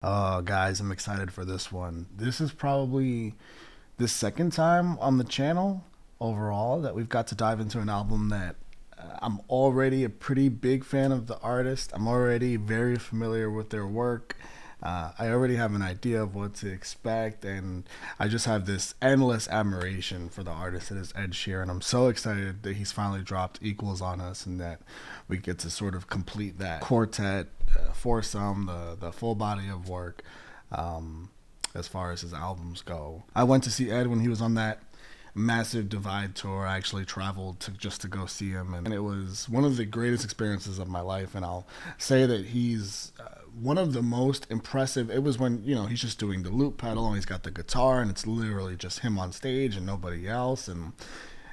Guys, I'm excited for this one. This is probably the second time on the channel overall that we've got to dive into an album that I'm already a pretty big fan of the artist. I'm already very familiar with their work. I already have an idea of what to expect, and I just have this endless admiration for the artist that is Ed Sheeran. I'm so excited that he's finally dropped Equals on us, and that we get to sort of complete that quartet, foursome, the full body of work. As far as his albums go, I went to see Ed when he was on that massive Divide tour. I actually traveled to just to go see him, and it was one of the greatest experiences of my life. And I'll say that he's one of the most impressive. It was when he's just doing the loop pedal and he's got the guitar and it's literally just him on stage and nobody else, and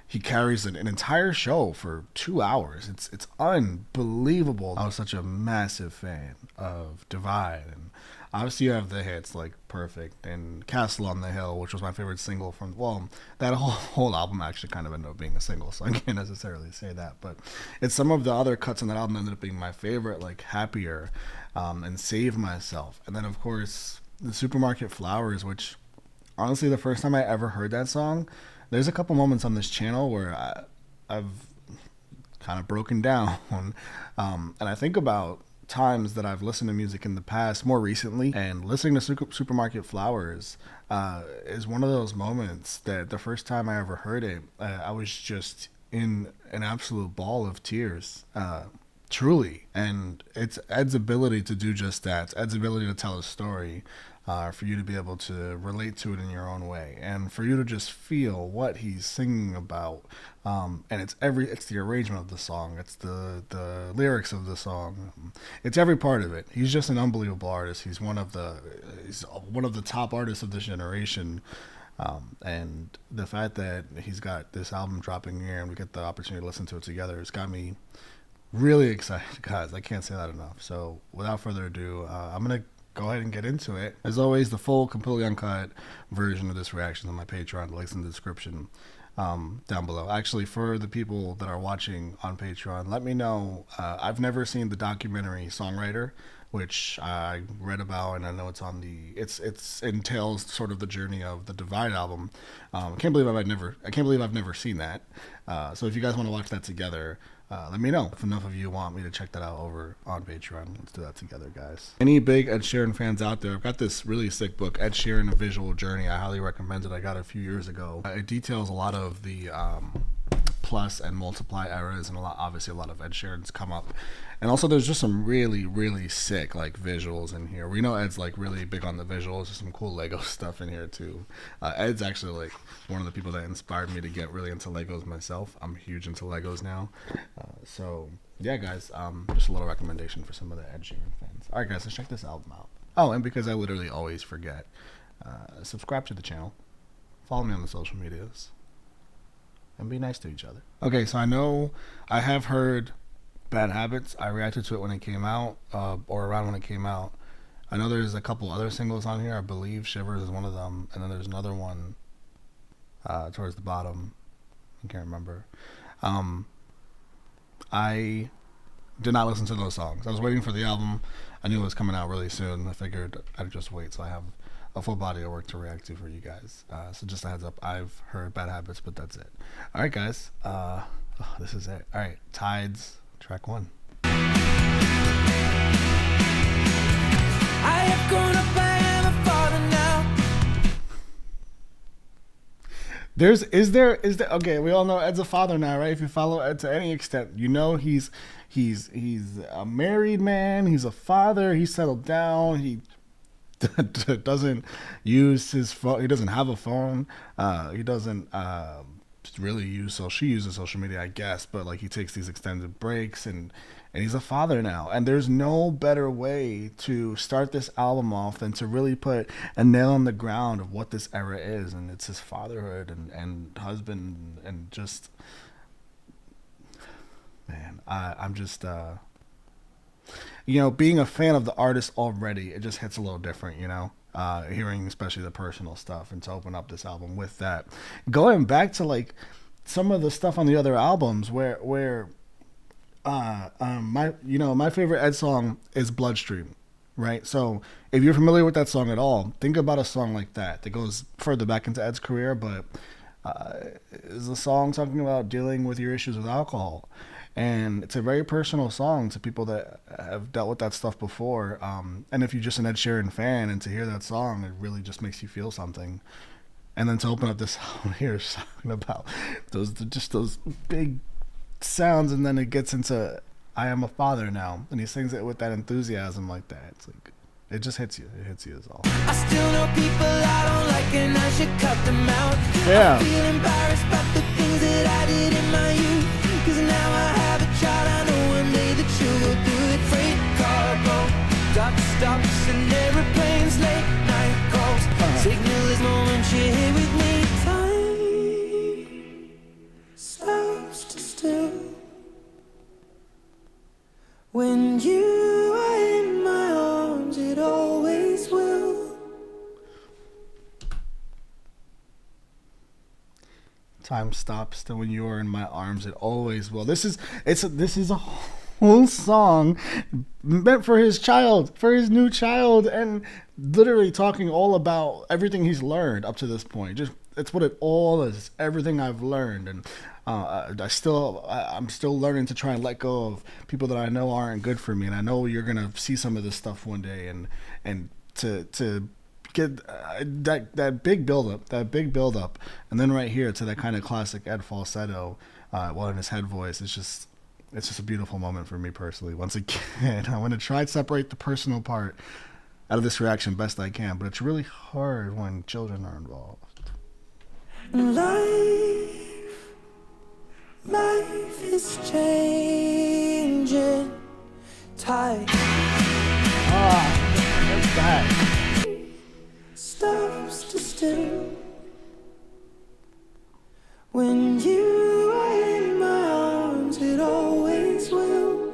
he carries an entire show for 2 hours. It's unbelievable. I was such a massive fan of Divide, and obviously you have the hits like Perfect and Castle on the Hill, which was my favorite single from. Well, that whole album actually kind of ended up being a single, so I can't necessarily say that. But it's some of the other cuts on that album ended up being my favorite, like Happier, and Save Myself, and then of course the Supermarket Flowers, which honestly the first time I ever heard that song, there's a couple moments on this channel where I've kind of broken down, and I think about times that I've listened to music in the past, more recently, and listening to Supermarket Flowers is one of those moments that the first time I ever heard it, I was just in an absolute ball of tears. Truly. And it's Ed's ability to do just that. It's Ed's ability to tell a story, for you to be able to relate to it in your own way, and for you to just feel what he's singing about. And it's the arrangement of the song, it's the lyrics of the song, it's every part of it. He's just an unbelievable artist. He's one of the top artists of this generation. And the fact that he's got this album dropping here and we get the opportunity to listen to it together, it's got me really excited, guys. I can't say that enough. So without further ado, I'm gonna go ahead and get into it. As always, the full, completely uncut version of this reaction on my Patreon. The links in the description, down below. Actually, for the people that are watching on Patreon, let me know. I've never seen the documentary Songwriter, which I read about, and I know it's on the. It's entails sort of the journey of the Divide album. I can't believe I've never seen that. So if you guys want to watch that together, let me know. If enough of you want me to check that out over on Patreon, let's do that together, guys. Any big Ed Sheeran fans out there, I've got this really sick book, Ed Sheeran: A Visual Journey. I highly recommend it. I got it a few years ago. It details a lot of the plus and multiply eras, and obviously a lot of Ed Sheeran's come up. And also there's just some really, really sick like visuals in here. We know Ed's like really big on the visuals. There's some cool Lego stuff in here too. Ed's actually like one of the people that inspired me to get really into Legos myself. I'm huge into Legos now. So yeah, guys, just a little recommendation for some of the Ed Sheeran fans. All right, guys, let's check this album out. Oh, and because I literally always forget, subscribe to the channel, follow me on the social medias, and be nice to each other. Okay, so I know I have heard Bad Habits. I reacted to it when it came out, or around when it came out. I know there's a couple other singles on here. I believe Shivers is one of them, and then there's another one towards the bottom. I can't remember. I did not listen to those songs. I was waiting for the album. I knew it was coming out really soon. I figured I'd just wait so I have a full body of work to react to for you guys. So just a heads up, I've heard Bad Habits, but that's it. All right, guys. This is it. All right, Tides, track 1. I have grown up, I am a father now. Is there okay, we all know Ed's a father now, right? If you follow Ed to any extent, you know he's a married man, he's a father, he's settled down, he doesn't use his phone, he doesn't have a phone, he doesn't really use, so she uses social media, I guess, but like he takes these extended breaks, and he's a father now, and there's no better way to start this album off than to really put a nail on the ground of what this era is, and it's his fatherhood and husband, and just, man, I'm just being a fan of the artist already, it just hits a little different, hearing especially the personal stuff, and to open up this album with that, going back to like some of the stuff on the other albums where my favorite Ed song is Bloodstream. right? So if you're familiar with that song at all, think about a song like that that goes further back into Ed's career, but is a song talking about dealing with your issues with alcohol. And it's a very personal song to people that have dealt with that stuff before. And if you're just an Ed Sheeran fan and to hear that song, it really just makes you feel something. And then to open up this album here, talking about those big sounds, and then it gets into "I am a father now," and he sings it with that enthusiasm like that. It's like it just hits you. It hits you as all. I still know people I don't like and I should cut them out. Yeah. I feel embarrassed about the things that I did in my youth. Cause now I have a child, I know one day that you'll go through it. Freight car broke, dock stops and airplanes, late night calls. Signal is moment you're here with me. Time stops to still when you are in my arms, it always will. Time stops, then when you are in my arms, it always will. This is a whole song meant for his child, for his new child, and literally talking all about everything he's learned up to this point. Just it's what it all is. It's everything I've learned, and I'm still learning to try and let go of people that I know aren't good for me, and I know you're gonna see some of this stuff one day, and to get that big build up, and then right here to that kind of classic Ed falsetto, well, in his head voice. It's just a beautiful moment for me personally. Once again, I want to try to separate the personal part out of this reaction best I can, but it's really hard when children are involved. Life is changing. Tide What's that? stops to still when you are in my arms, it always will.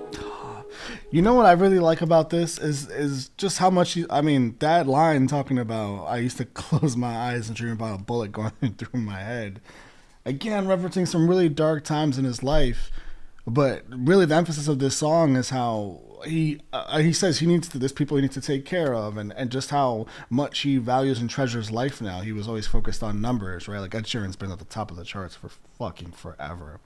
You know what I really like about this is just how much that line talking about I used to close my eyes and dream about a bullet going through my head. Again, referencing some really dark times in his life, but really the emphasis of this song is how he says there's people he needs to take care of, and just how much he values and treasures life now. He was always focused on numbers, right? Like Ed Sheeran's been at the top of the charts for fucking forever.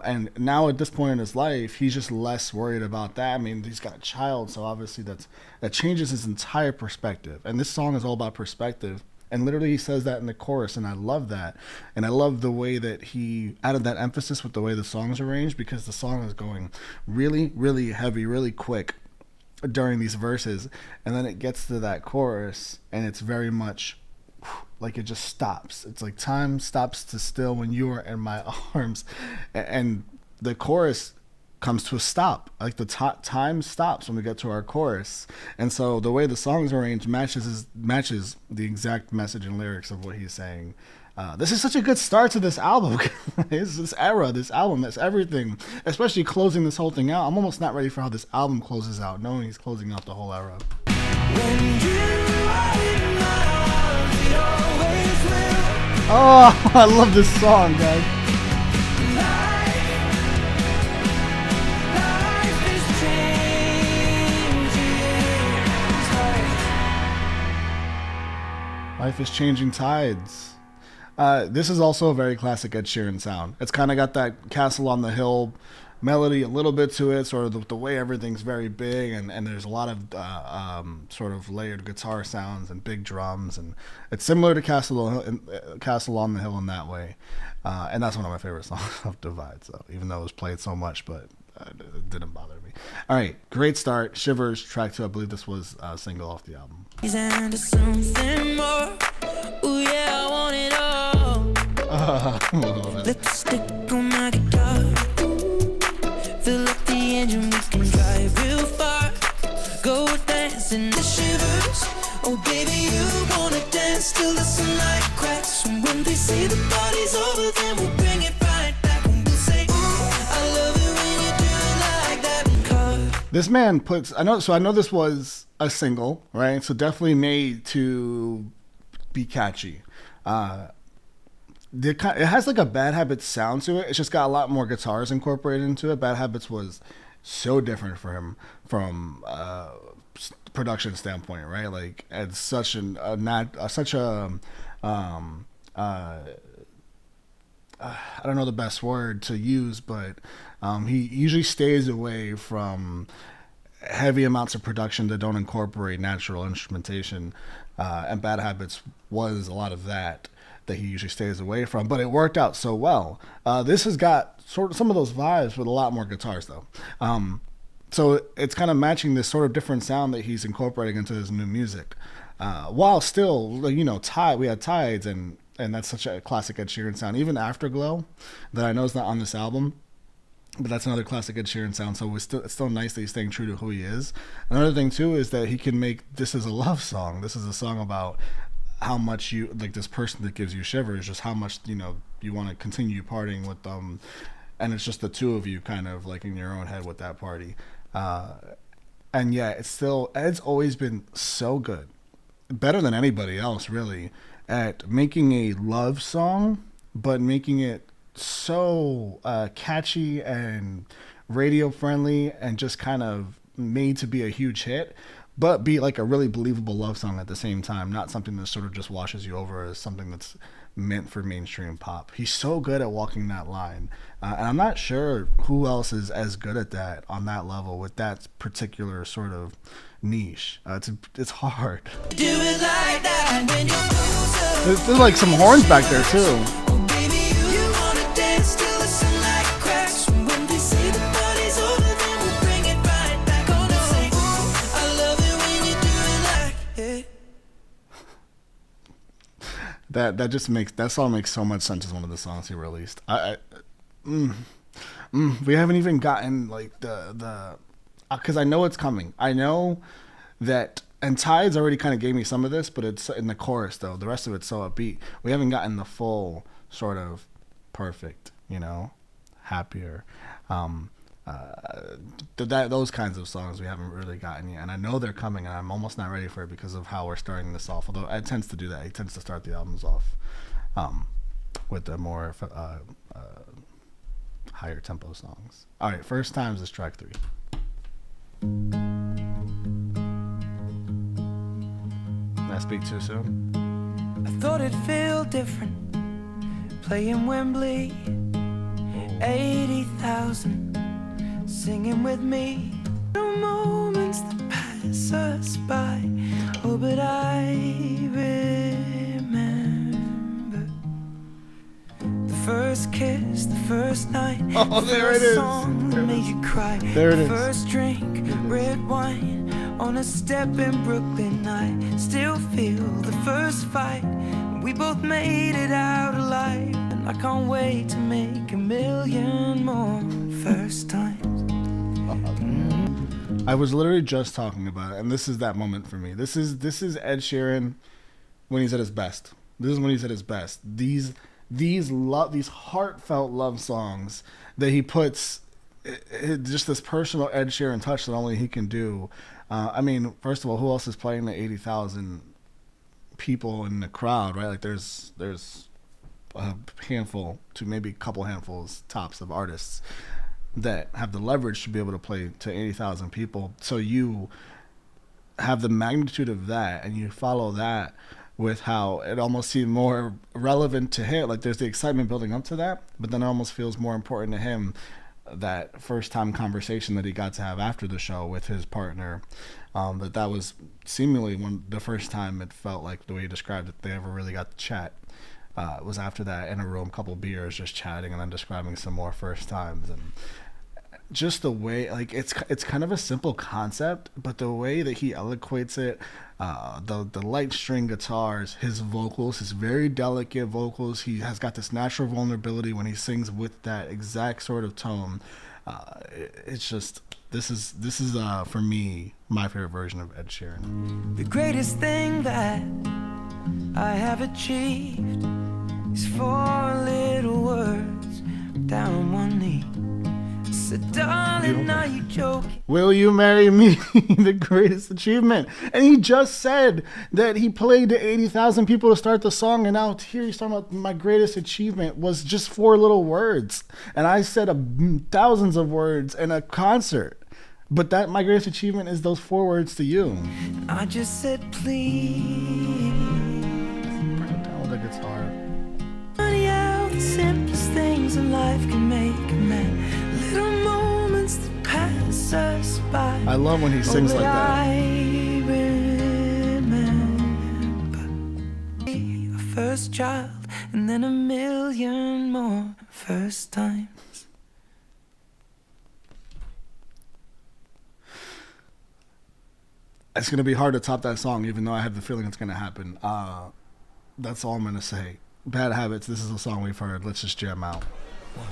And now at this point in his life, he's just less worried about that. I mean, he's got a child, so obviously that changes his entire perspective. And this song is all about perspective. And literally he says that in the chorus, and I love that. And I love the way that he added that emphasis with the way the song's arranged, because the song is going really, really heavy, really quick during these verses. And then it gets to that chorus, and it's very much like it just stops. It's like time stops to still when you are in my arms. And the chorus comes to a stop. Like the time stops when we get to our chorus, and so the way the song's arranged matches the exact message and lyrics of what he's saying. This is such a good start to this album. this album, that's everything, especially closing this whole thing out. I'm almost not ready for how this album closes out, knowing he's closing out the whole era. Oh, I love this song, guys. Life is changing tides. This is also a very classic Ed Sheeran sound. It's kind of got that Castle on the Hill melody a little bit to it, sort of the way everything's very big, and there's a lot of sort of layered guitar sounds and big drums, and it's similar to Castle on the Hill in that way. And that's one of my favorite songs of Divide, so even though it was played so much, but it didn't bother me. All right, great start. Shivers, track 2. I believe this was a single off the album. And something more. Ooh, yeah, I want it all. Lipstick on my guitar. Fill up the engine, we can drive real far. Go dancing the shivers. Oh, baby, you wanna dance till the sunlight cracks. And when they say the party's over, then we'll bring it right back. And we'll say, ooh, I love it when you do it like that. This man puts, I know this was a single, right? So definitely made to be catchy. It has like a Bad Habits sound to it. It's just got a lot more guitars incorporated into it. Bad Habits was so different for him from production standpoint, right? Like it's such an such a um, uh, I don't know the best word to use, but he usually stays away from heavy amounts of production that don't incorporate natural instrumentation. And Bad Habits was a lot of that he usually stays away from, but it worked out so well. This has got sort of some of those vibes with a lot more guitars though. So it's kind of matching this sort of different sound that he's incorporating into his new music. While still, you know, we had Tides, and that's such a classic Ed Sheeran sound. Even Afterglow, that I know is not on this album, but that's another classic Ed Sheeran sound. So it's still nice that he's staying true to who he is. Another thing too is that he can make this as a love song. This is a song about how much you like this person that gives you shivers, just how much, you know, you want to continue partying with them, and it's just the two of you kind of like in your own head with that party. And yeah, Ed's always been so good, better than anybody else really, at making a love song, but making it so catchy and radio friendly and just kind of made to be a huge hit, but be like a really believable love song at the same time, not something that sort of just washes you over as something that's meant for mainstream pop. He's so good at walking that line, and I'm not sure who else is as good at that on that level with that particular sort of niche. It's hard. Do it like that when you're closer. There's like some horns back there too. Oh, baby, you wanna dance till the sunlight cracks. When they say the party's over, then we'll bring it right back. Oh no, ooh, I love it when you do it like it. That song makes so much sense as one of the songs he released. We haven't even gotten like the because I know it's coming. I know that, and Tides already kind of gave me some of this, but it's in the chorus though. The rest of it's so upbeat. We haven't gotten the full sort of perfect, you know, happier. Those kinds of songs we haven't really gotten yet, and I know they're coming, and I'm almost not ready for it because of how we're starting this off. Although Ed tends to do that. He tends to start the albums off with the more higher tempo songs. All right, First Times is track 3. Did I speak too soon? I thought it'd feel different playing Wembley, 80,000 singing with me. No moments that pass us by. Oh, but I remember the first kiss, the first night. Oh, there it is. Song that made you cry. There it is. First drink, red wine on a step in Brooklyn. I still feel the first fight. We both made it out alive, and I can't wait to make a million more first times. I was literally just talking about it, and this is that moment for me. This is Ed Sheeran when he's at his best. This is when he's at his best. These heartfelt love songs that he puts just this personal Ed Sheeran touch that only he can do. I mean, first of all, who else is playing the 80,000 people in the crowd, right? Like there's a handful to maybe a couple handfuls tops of artists that have the leverage to be able to play to 80,000 people. So you have the magnitude of that, and you follow that with how it almost seemed more relevant to him. Like there's the excitement building up to that, but then it almost feels more important to him that first time conversation that he got to have after the show with his partner. That was seemingly the first time it felt like the way he described it, they ever really got to chat. It was after that in a room, couple beers, just chatting and then describing some more first times. And just the way, like, it's kind of a simple concept, but the way that he eloquates it, the light string guitars, his vocals, his very delicate vocals, he has got this natural vulnerability when he sings with that exact sort of tone. It's just, this is for me, my favorite version of Ed Sheeran. The greatest thing that I have achieved is 4 little words down on one knee. said, darling, are you joking? Will you marry me? The greatest achievement. And he just said that he played to 80,000 people to start the song, and now here he's talking about my greatest achievement was just 4 little words. And I said thousands of words in a concert. But that my greatest achievement is those 4 words to you. I just said, please. Bring it down with the guitar. Money out, the simplest things in life can make a man. Little moments that pass us by. I love when he sings like that. I remember a first child and then a million more first times. It's going to be hard to top that song, even though I have the feeling it's going to happen. That's all I'm going to say. Bad Habits, this is a song we've heard. Let's just jam out. 1,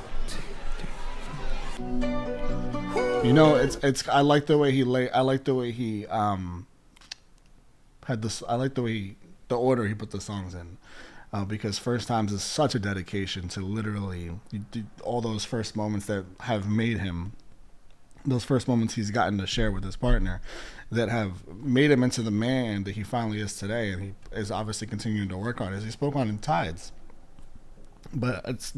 2, 3. You know, it's. I like the way he I like the way he had this. I like the way the order he put the songs in, because First Times is such a dedication to literally all those first moments that have made him. Those first moments he's gotten to share with his partner that have made him into the man that he finally is today, and he is obviously continuing to work on, as he spoke on in Tides. But it's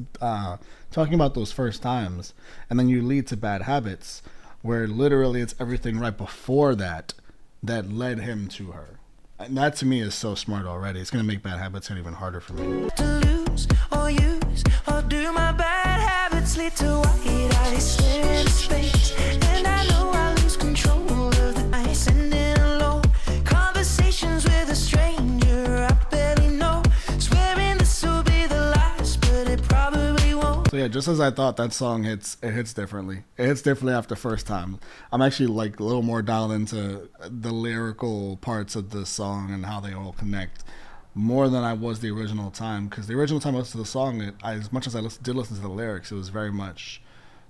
talking about those first times, and then you lead to Bad Habits, where literally it's everything right before that that led him to her. And that to me is so smart already. It's going to make Bad Habits hit even harder for me. To lose or use or do my bad habits lead to white eyes, slip space, and I know I lose control of the night. Sending alone conversations with a stranger I barely know, swearing this will be the last, but it probably won't. So yeah, just as I thought, that song hits differently. It hits differently after First Time. I'm actually like a little more dialed into the lyrical parts of the song and how they all connect more than I was the original time, because the original time I listened to the song, as much as I did listen to the lyrics, it was very much,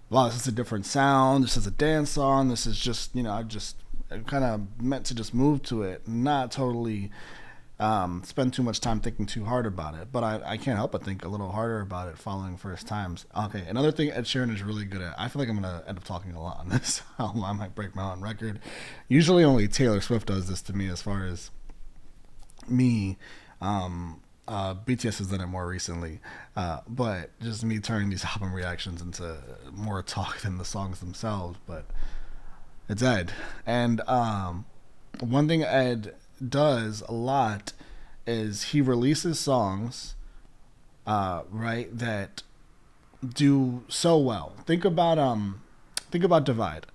wow, this is a different sound, this is a dance song, this is just, I kind of meant to just move to it, not totally spend too much time thinking too hard about it, but I can't help but think a little harder about it following First Times. Okay, another thing Ed Sheeran is really good at, I feel like I'm going to end up talking a lot on this, I might break my own record. Usually only Taylor Swift does this to me as far as me. BTS has done it more recently, but just me turning these album reactions into more talk than the songs themselves. But it's Ed, and one thing Ed does a lot is he releases songs, right, that do so well. Think about Divide.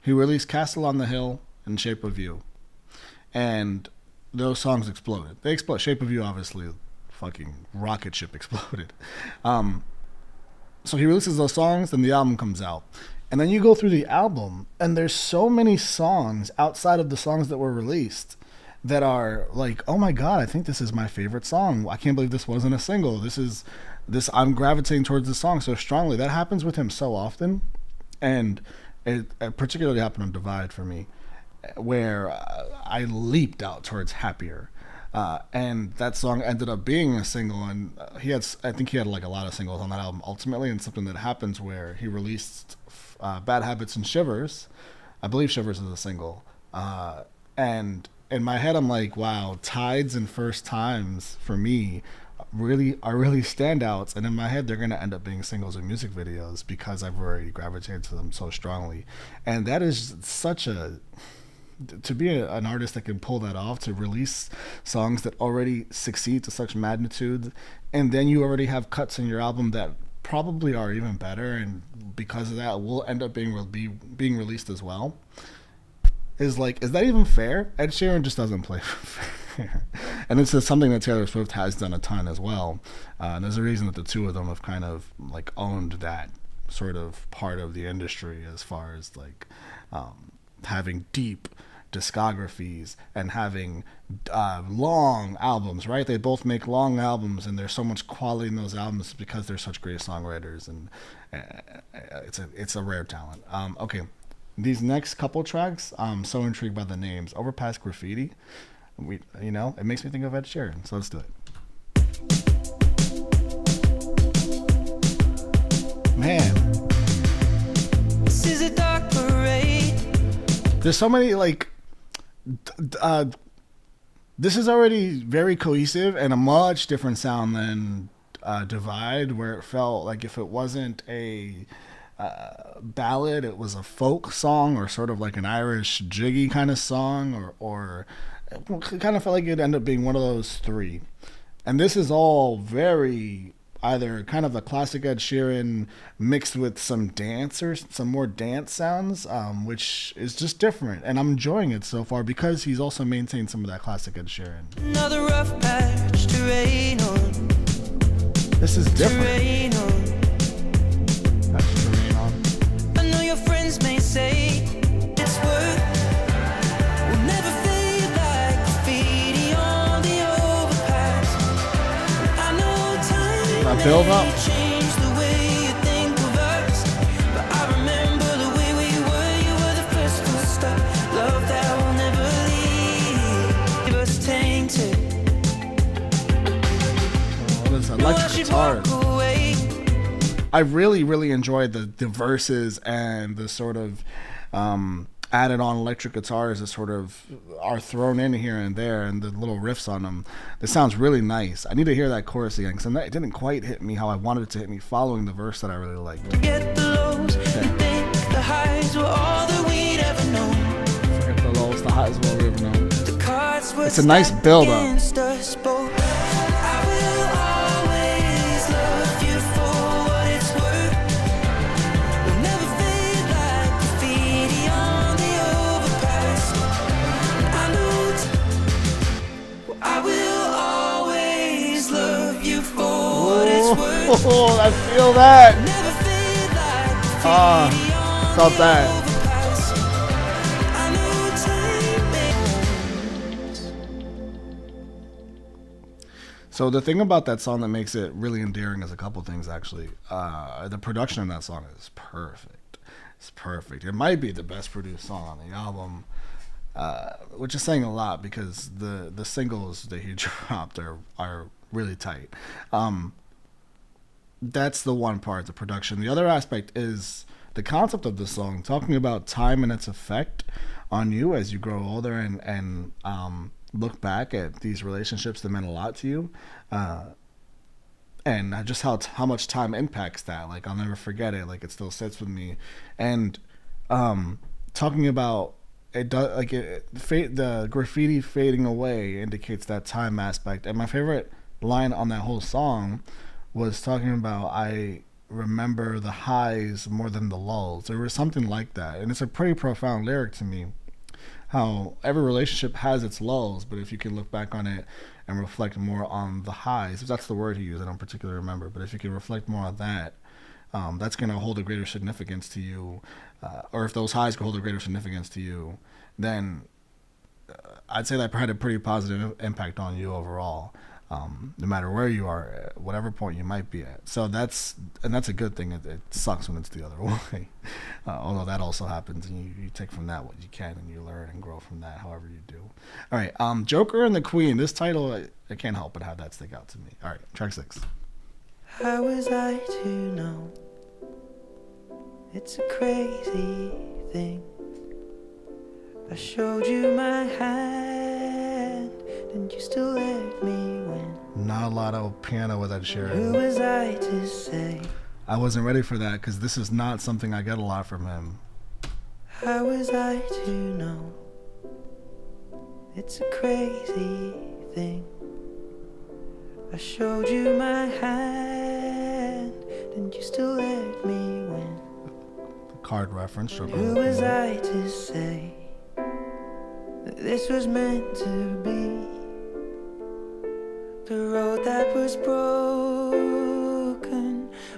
He released Castle on the Hill and Shape of You, and those songs exploded. They exploded. Shape of You, obviously, fucking rocket ship exploded. So he releases those songs, then the album comes out. And then you go through the album, and there's so many songs outside of the songs that were released that are like, oh my God, I think this is my favorite song. I can't believe this wasn't a single. I'm gravitating towards this song so strongly. That happens with him so often. And it particularly happened on Divide for me, where I leaped out towards Happier, and that song ended up being a single, and I think he had like a lot of singles on that album ultimately, and something that happens where he released Bad Habits and Shivers. I believe Shivers is a single, and in my head I'm like, wow, Tides and First Times for me are really standouts, and in my head they're going to end up being singles and music videos because I've already gravitated to them so strongly. And that is such to be an artist that can pull that off, to release songs that already succeed to such magnitude, and then you already have cuts in your album that probably are even better, and because of that will end up being released as well, is that even fair? Ed Sheeran just doesn't play fair. And this is something that Taylor Swift has done a ton as well, and there's a reason that the two of them have kind of like owned that sort of part of the industry as far as like having deep discographies and having long albums, right? They both make long albums, and there's so much quality in those albums because they're such great songwriters, and it's a rare talent. Okay, these next couple tracks, I'm so intrigued by the names. Overpass Graffiti, it makes me think of Ed Sheeran, so let's do it. Man, There's so many like this is already very cohesive and a much different sound than Divide, where it felt like if it wasn't a ballad, it was a folk song or sort of like an Irish jiggy kind of song, or it kind of felt like it'd end up being one of those three. And this is all very either kind of a classic Ed Sheeran mixed with some dancers, some more dance sounds, which is just different. And I'm enjoying it so far because he's also maintained some of that classic Ed Sheeran. Another rough patch to rain on. This is different. Rain on. That's to rain on. I know your friends may say it's worth will never fade like graffiti on the overpass. I know time That build up. may change the way you think of us, but I remember the way we were. You were the first to stop. Love that will never leave us tainted. What is electric guitars? I really, really enjoyed the verses and the sort of added on electric guitars that sort of are thrown in here and there, and the little riffs on them. This sounds really nice. I need to hear that chorus again because it didn't quite hit me how I wanted it to hit me following the verse that I really liked. Forget the lows and think the highs were all that we'd ever known. Forget the lows, the highs, what we ever known. The cards were It's a nice stacked build up. against us both. I will always love you for what it's worth. We'll never fade like graffiti on the overpass. I know I will always love you for what it's worth. Oh, I feel that. Never fade like graffiti Ah, on felt the that. overpass. I know time may. So the thing about that song that makes it really endearing is a couple things actually. The production in that song is perfect. It's perfect. It might be the best produced song on the album, which is saying a lot because the singles that he dropped are really tight. That's the one part, the production. The other aspect is the concept of the song, talking about time and its effect on you as you grow older and look back at these relationships that meant a lot to you, and just how much time impacts that. Like, I'll never forget it. Like, it still sits with me. And talking about it does, like, the graffiti fading away indicates that time aspect. And my favorite line on that whole song was talking about, I remember the highs more than the lulls. There was something like that, and it's a pretty profound lyric to me. How every relationship has its lulls, but if you can look back on it and reflect more on the highs, if that's the word he used, I don't particularly remember, but if you can reflect more on that, that's going to hold a greater significance to you, or if those highs can hold a greater significance to you, then I'd say that had a pretty positive impact on you overall. No matter where you are, at whatever point you might be at. So that's a good thing. It sucks when it's the other way. Although that also happens, and you take from that what you can, and you learn and grow from that however you do. All right, Joker and the Queen. This title, I can't help but have that stick out to me. All right, track 6. How was I to know? It's a crazy thing. I showed you my hand, and you still let me win. Not a lot of piano with that Sheeran. Who was I to say? I wasn't ready for that because this is not something I get a lot from him. How was I to know? It's a crazy thing. I showed you my hand, and you still let me win. Card reference. Who was I to say that this was meant to be? The road that was broken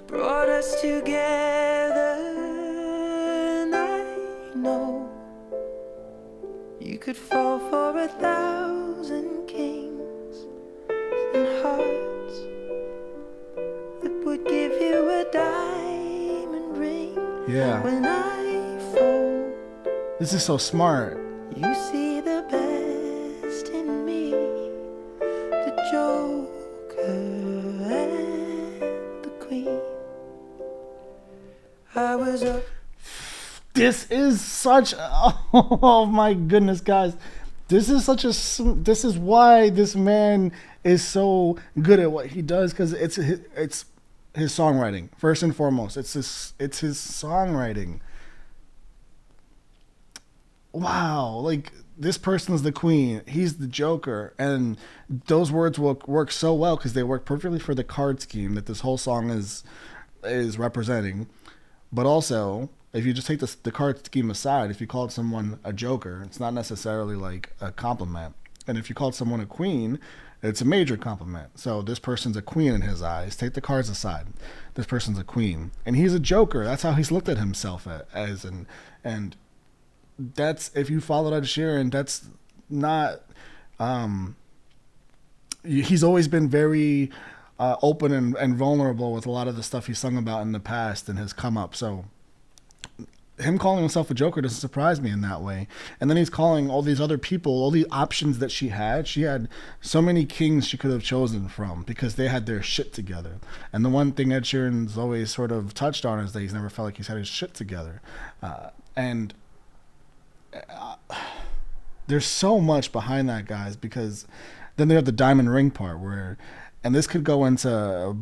brought us together, and I know you could fall for 1,000 kings and hearts that would give you a diamond ring. Yeah. When I fold, This is so smart. you see the best in me, the Joker and the Queen. I was up. This is such oh my goodness, guys. This is why this man is so good at what he does, because it's his songwriting first and foremost. It's his songwriting. Wow, like this person's the queen, he's the joker, and those words will work so well because they work perfectly for the card scheme that this whole song is representing. But also, if you just take the card scheme aside, if you called someone a joker, it's not necessarily like a compliment. And if you called someone a queen, it's a major compliment. So this person's a queen in his eyes. Take the cards aside. This person's a queen. And he's a joker. That's how he's looked at himself as. And that's, if you followed Ed Sheeran, that's not, he's always been very open and vulnerable with a lot of the stuff he's sung about in the past and has come up. So him calling himself a joker doesn't surprise me in that way. And then he's calling all these other people, all the options that she had so many kings she could have chosen from because they had their shit together. And the one thing Ed Sheeran's always sort of touched on is that he's never felt like he's had his shit together. And there's so much behind that, guys, because then they have the diamond ring part where, and this could go into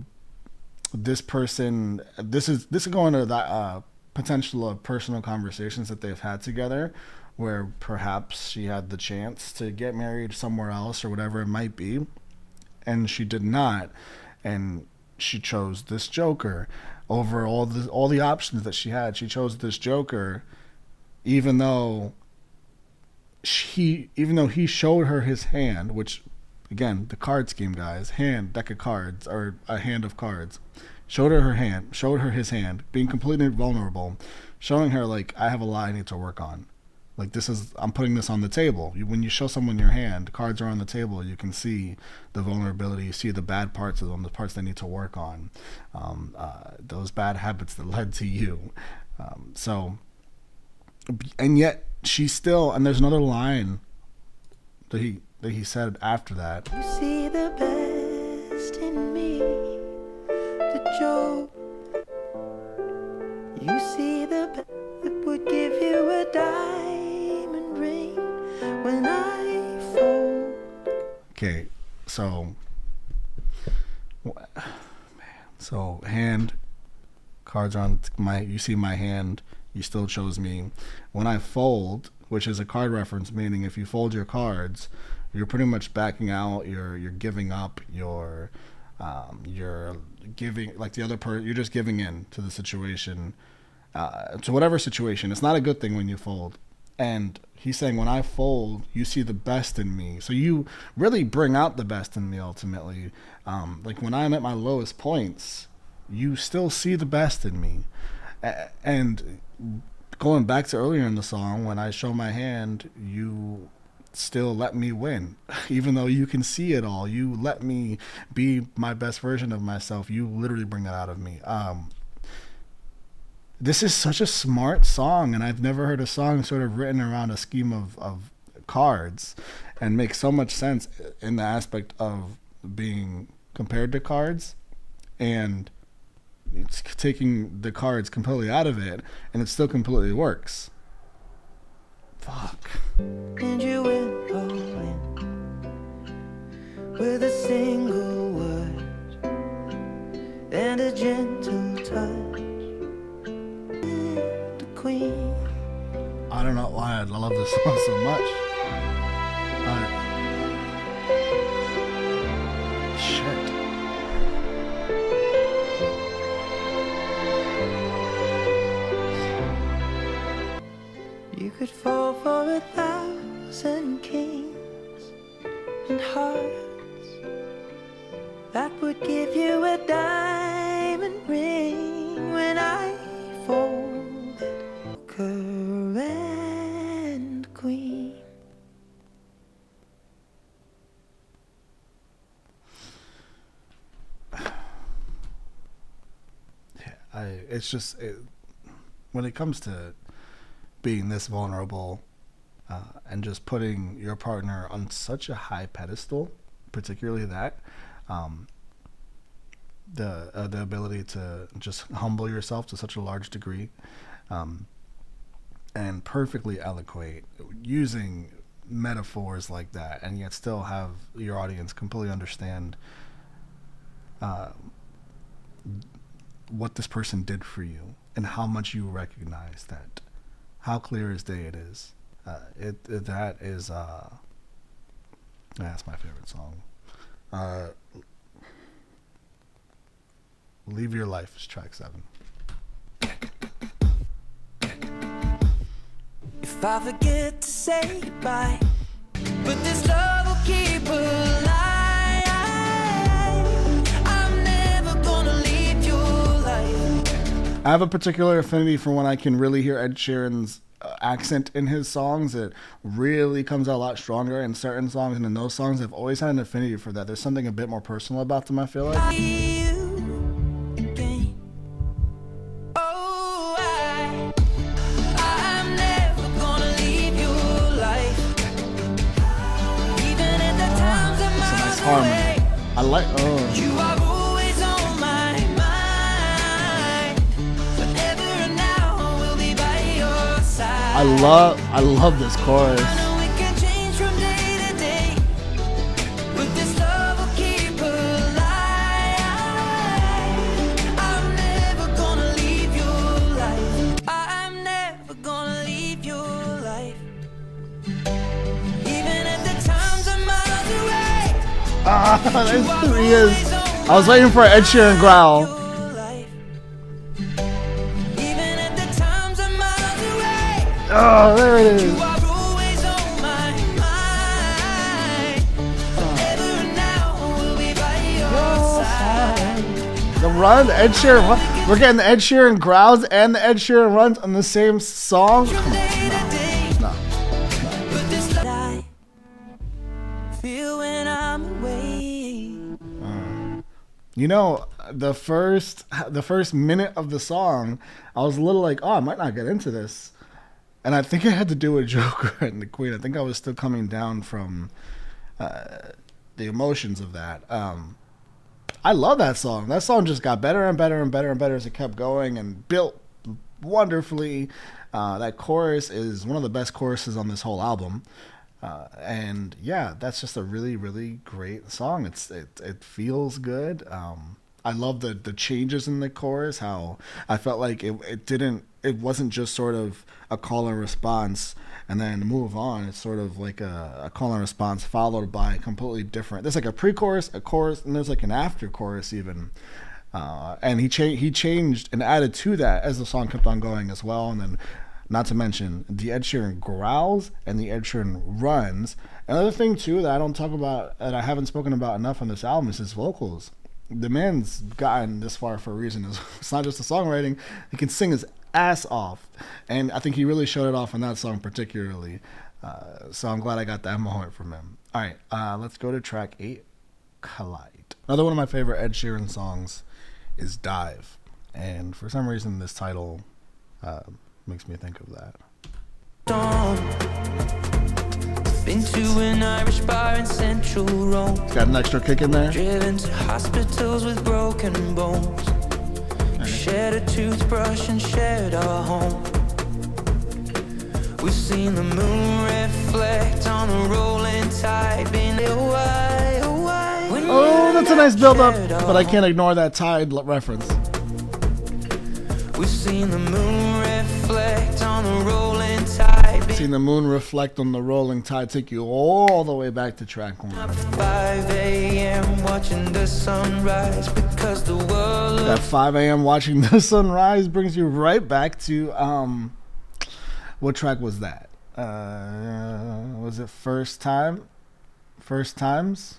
this person, this could go into that potential of personal conversations that they've had together where perhaps she had the chance to get married somewhere else or whatever it might be, and she did not, and she chose this joker over all the options that she had. She chose this joker even though he showed her his hand, which again, the card scheme, guys, deck of cards or a hand of cards, showed her his hand, being completely vulnerable, showing her like, I have a lot I need to work on. Like, I'm putting this on the table. When you show someone your hand, cards are on the table, you can see the vulnerability, you see the bad parts of them, the parts they need to work on, those bad habits that led to you. And yet she still, and there's another line that he said after that. You see the best in me, the joke. You see the best that would give you a diamond ring when I fold. Okay, so hand, cards are on you see my hand, you still chose me. When I fold, which is a card reference, meaning if you fold your cards, you're pretty much backing out, you're giving up, you're giving, like the other person, you're just giving in to the situation, to whatever situation. It's not a good thing when you fold. And he's saying, when I fold, you see the best in me. So you really bring out the best in me ultimately. Like when I'm at my lowest points, you still see the best in me. And going back to earlier in the song, when I show my hand, you still let me win. Even though you can see it all, you let me be my best version of myself. You literally bring that out of me. This is such a smart song, and I've never heard a song sort of written around a scheme of cards and make so much sense in the aspect of being compared to cards, and it's taking the cards completely out of it, and it still completely works. Fuck. And you went all in with a single word and a gentle touch. The queen. I don't know why I love this song so much. Shit. You could fall for 1,000 kings and hearts that would give you a diamond ring when I folded Joker and Queen. It's just when it comes to being this vulnerable and just putting your partner on such a high pedestal, particularly that, the ability to just humble yourself to such a large degree, and perfectly eloquent using metaphors like that, and yet still have your audience completely understand what this person did for you and how much you recognize that, how clear as day it is. That is that's my favorite song. Leave Your Life is track 7. If I forget to say goodbye, but this love will keep alive. I'm never gonna leave your life. I have a particular affinity for when I can really hear Ed Sheeran's accent in his songs. It really comes out a lot stronger in certain songs, and in those songs I've always had an affinity for that. There's something a bit more personal about them, I feel like. Harmony. I like. Oh. You are always on my mind. Forever and now we'll be by your side. I love this chorus. I know it can change from day to day, but this love will keep alive. I'm never gonna leave your life. I'm never gonna leave your life. Even at the times I'm miles away. There he is. I was waiting for an Ed Sheeran growl. Oh, there it is. The run, Ed Sheeran. We're getting the Ed Sheeran growls and the Ed Sheeran runs on the same song. Come on, no. You know, the first minute of the song, I was a little like, oh, I might not get into this. And I think it had to do with Joker and the Queen. I think I was still coming down from the emotions of that. I love that song. That song just got better and better and better and better as it kept going and built wonderfully. That chorus is one of the best choruses on this whole album. And yeah, that's just a really, really great song. It feels good. I love the changes in the chorus, how I felt like it wasn't just sort of a call and response and then move on. It's sort of like a call and response followed by a completely different. There's like a pre-chorus, a chorus, and there's like an after chorus even. And he changed and added to that as the song kept on going as well. And then, not to mention the Ed Sheeran growls and the Ed Sheeran runs. Another thing too that I don't talk about, that I haven't spoken about enough on this album, is his vocals. The man's gotten this far for a reason. It's not just the songwriting; he can sing his ass off, and I think he really showed it off in that song particularly. So I'm glad I got that moment from him. All right, let's go to track 8, Collide. Another one of my favorite Ed Sheeran songs is Dive, and for some reason this title makes me think of that. Been to an Irish bar in central Rome. It's got an extra kick in there. Driven to hospitals with broken bones. Shared a toothbrush and shared our home. We've seen the moon reflect on the rolling tide. Oh, that's a nice build-up, but I can't ignore that tide reference. We've seen the moon reflect on the rolling tide. Seen the moon reflect on the rolling tide. Take you all the way back to track 1. 5 a.m. watching the sunrise because the world. That 5 a.m. watching the sunrise brings you right back to what track was that? Was it First Time? First Times?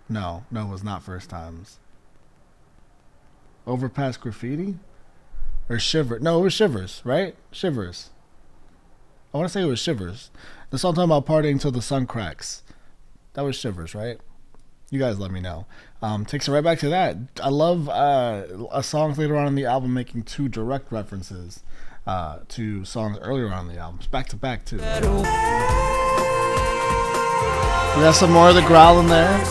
No, it was not First Times. Overpass Graffiti? Or Shiver? No, it was Shivers, right? Shivers. I want to say it was Shivers. The song talking about partying till the sun cracks. That was Shivers, right? You guys let me know. Takes it right back to that. I love a song later on in the album making 2 direct references to songs earlier on in the album. Back to back, too. We got some more of the growl in there.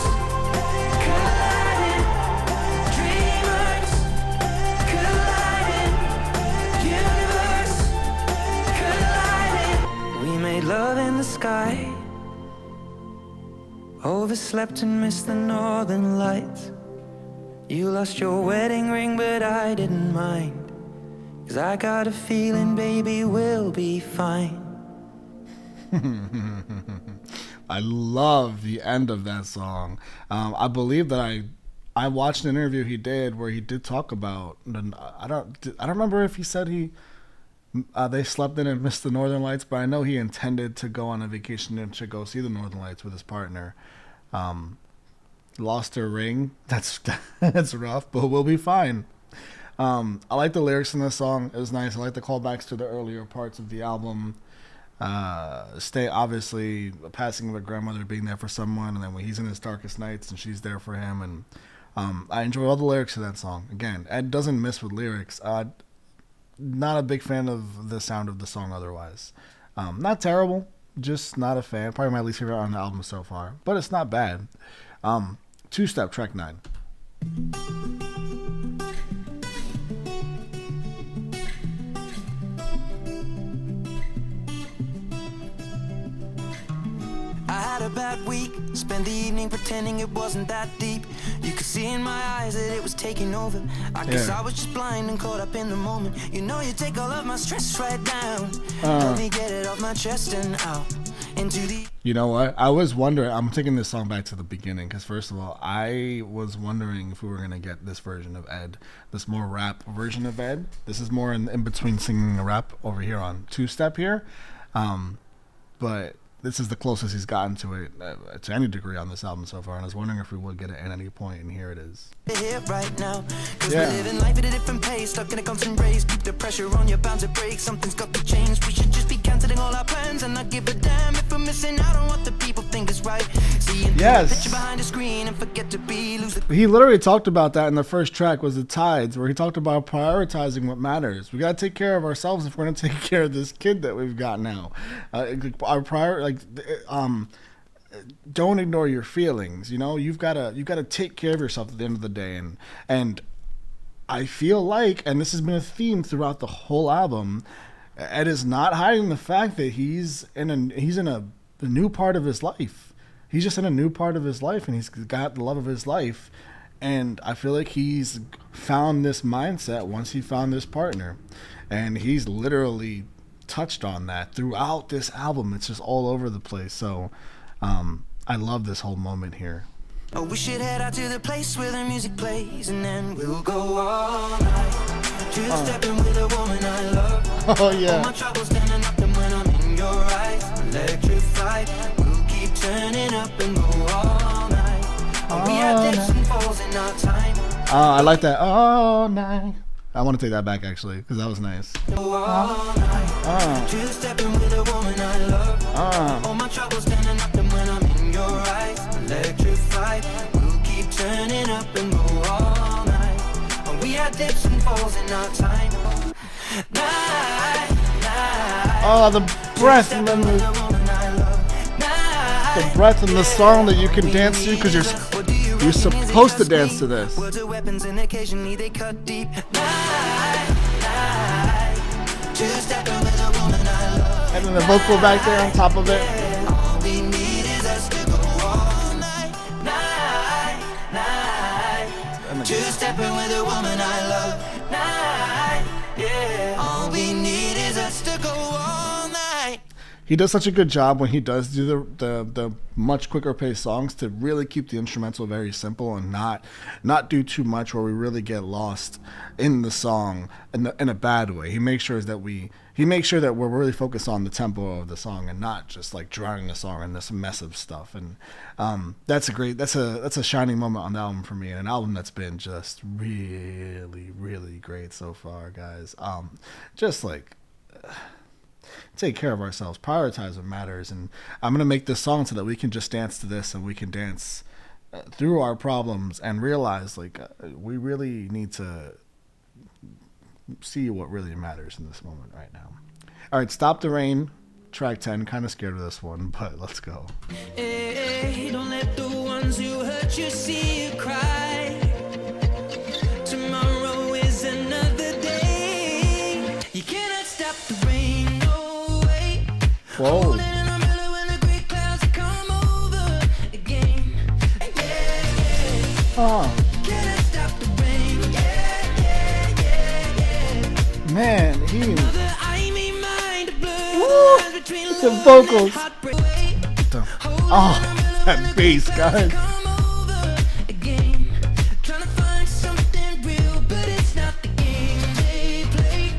Overslept and missed the northern lights. You lost your wedding ring, but I didn't mind. 'Cause I got a feeling, baby, we'll be fine. I love the end of that song. I believe that I watched an interview he did where he did talk about. I don't remember if he said they slept in and missed the Northern Lights, but I know he intended to go on a vacation and to go see the Northern Lights with his partner. Lost her ring. That's rough, but we'll be fine. I like the lyrics in this song. It was nice. I like the callbacks to the earlier parts of the album. Obviously passing of a grandmother, being there for someone, and then when he's in his darkest nights and she's there for him. And I enjoy all the lyrics of that song. Again, Ed doesn't miss with lyrics. Not a big fan of the sound of the song otherwise. Not terrible, just not a fan. Probably my least favorite on the album so far, but it's not bad. Two-Step, track 9. I had a bad week, spent the evening pretending it wasn't that deep. You could see in my eyes that it was taking over. I guess I was just blind and caught up in the moment. You know you take all of my stress right down. Let me get it off my chest and out into the... You know what? I was wondering, I'm taking this song back to the beginning, because first of all, I was wondering if we were going to get this version of Ed, this more rap version of Ed. This is more in between singing and rap over here on Two-Step here. But this is the closest he's gotten to it, to any degree on this album so far, and I was wondering if we would get it at any point, and here it is. Here right now, 'cause we're living life at a different pace, stuck in a constant race, keep the pressure on, you're bound to break, something's got to change, we should just be cancelling all our plans and not give a damn if we're missing out on what the people think is right. Seeing the picture behind the screen and forget to be, lose the... He literally talked about that in the first track, was The Tides, where he talked about prioritizing what matters. We gotta take care of ourselves if we're gonna take care of this kid that we've got now. Don't ignore your feelings. You know, you've gotta take care of yourself at the end of the day. And I feel like, and this has been a theme throughout the whole album, Ed is not hiding the fact that he's in a new part of his life. He's just in a new part of his life, and he's got the love of his life. And I feel like he's found this mindset once he found this partner, and he's literally touched on that throughout this album. It's just all over the place. So I love this whole moment here. Oh, we should head out to the place where the music plays, and then we'll go all night. Just stepping with a woman I love. Oh yeah. All my troubles standing up, and when I'm in your eyes, electrified. We'll keep turning up and go all night. Oh, we have dips and falls in our time. I like that. All night. I want to take that back actually, because that was nice. Just stepping with a woman I love. All my troubles standing up, and when I'm in your eyes, electrified. We'll keep turning up and go all night. And we had dips and falls in our time. The breath and then the breath in the song that you can dance to, because you're supposed to dance to this. Words are weapons and occasionally they cut deep. And then the vocal back there on top of it. All we need is us to go all night. Just stepping with a woman I love. Yeah. All we need is us to go all night. He does such a good job when he does do the much quicker paced songs to really keep the instrumental very simple and not do too much where we really get lost in the song in a bad way. He makes sure that we're really focused on the tempo of the song and not just like drowning the song in this mess of stuff. And that's a shining moment on the album for me, and an album that's been just really, really great so far, guys. Just like take care of ourselves, prioritize what matters, and I'm gonna make this song so that we can just dance to this, and we can dance through our problems and realize like we really need to see what really matters in this moment right now. All right, Stop the Rain, track 10. Kind of scared of this one, but let's go. Hey, don't let the ones who hurt you see you cry. Tomorrow is another day. You cannot stop the rain, no way. Whoa. Holding an umbrella when the great clouds come over again. Can I stop the rain? Yeah, yeah, yeah, yeah. Man, he Mother, I may mind the blur Woo! lines between The love vocals. and heartbreak. Holding Oh, an umbrella that when the bass, rain guys. come over again. Trying to find something real, but it's not the game they play.